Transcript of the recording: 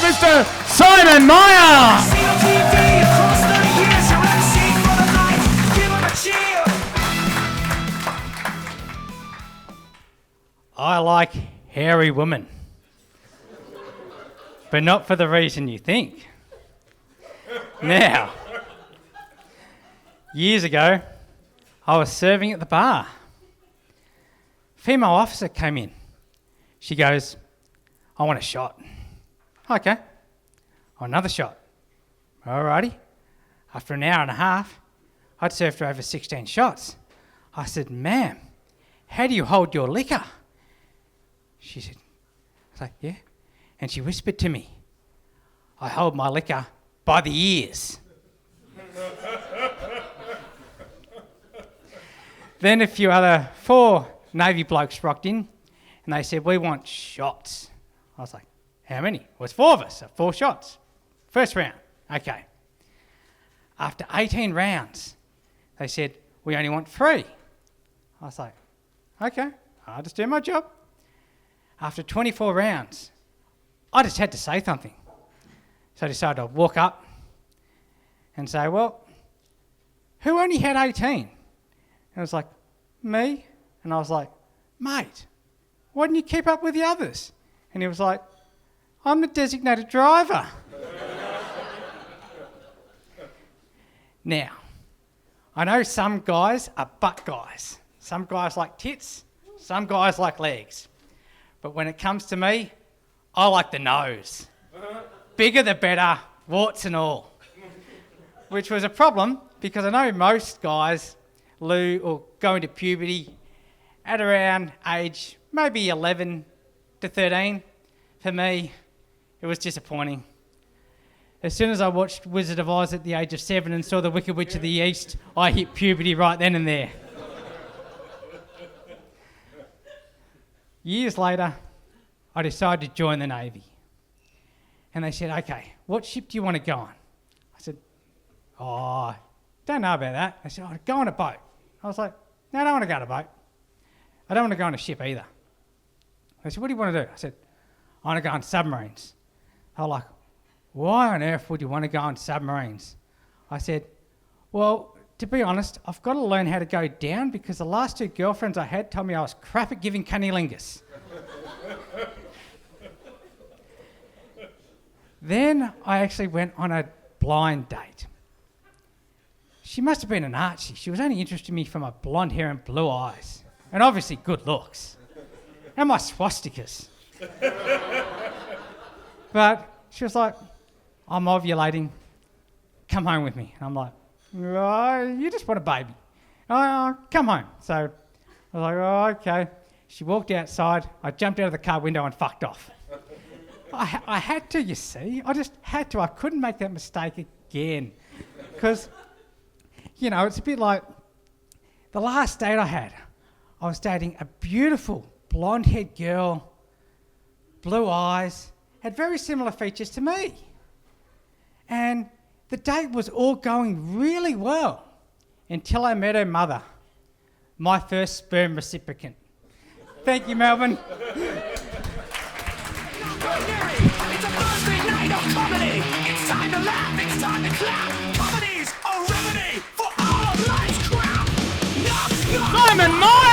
Mr. Simon Meyer. I like hairy women, but not for the reason you think. Now, years ago, I was serving at the bar. Female officer came in. She goes, I want a shot. Okay. Another shot. Alrighty. After an hour and a half, I'd served her over 16 shots. I said, ma'am, how do you hold your liquor? She said, I was like, yeah. And she whispered to me, I hold my liquor by the ears. Then a few other 4 Navy blokes rocked in and they said, we want shots. I was like, how many? Well, it's 4 of us, so 4 shots. First round, okay. After 18 rounds, they said, we only want 3. I was like, okay, I'll just do my job. After 24 rounds, I just had to say something. So I decided to walk up and say, well, who only had 18? And it was like, me? And I was like, mate, why didn't you keep up with the others? And he was like, I'm the designated driver. Now, I know some guys are butt guys. Some guys like tits, some guys like legs. But when it comes to me, I like the nose. Bigger the better, warts and all. Which was a problem because I know most guys or go into puberty at around age maybe 11 to 13. For me, it was disappointing. As soon as I watched Wizard of Oz at the age of 7 and saw the Wicked Witch of the East, I hit puberty right then and there. Years later, I decided to join the Navy. And they said, okay, what ship do you want to go on? I said, oh, don't know about that. They said, oh, go on a boat. I was like, no, I don't want to go on a boat. I don't want to go on a ship either. They said, what do you want to do? I said, I want to go on submarines. They were like, why on earth would you want to go on submarines? I said, well, to be honest, I've got to learn how to go down because the last 2 girlfriends I had told me I was crap at giving cunnilingus. Then I actually went on a blind date. She must have been an Archie. She was only interested in me for my blonde hair and blue eyes. And obviously good looks. And my swastikas. But she was like, I'm ovulating. Come home with me. And I'm like, oh, you just want a baby. Oh, come home. So I was like, oh, okay. She walked outside. I jumped out of the car window and fucked off. I had to, you see. I just had to. I couldn't make that mistake again. Because, you know, it's a bit like the last date I had. I was dating a beautiful blonde-haired girl, blue eyes, had very similar features to me. And the date was all going really well until I met her mother, my first sperm recipient. Thank you, Melbourne. It's a Thursday night of comedy. It's time to laugh, it's time to clap. Comedy's a remedy for all of life's crap. Knock, knock. Simon Meyer!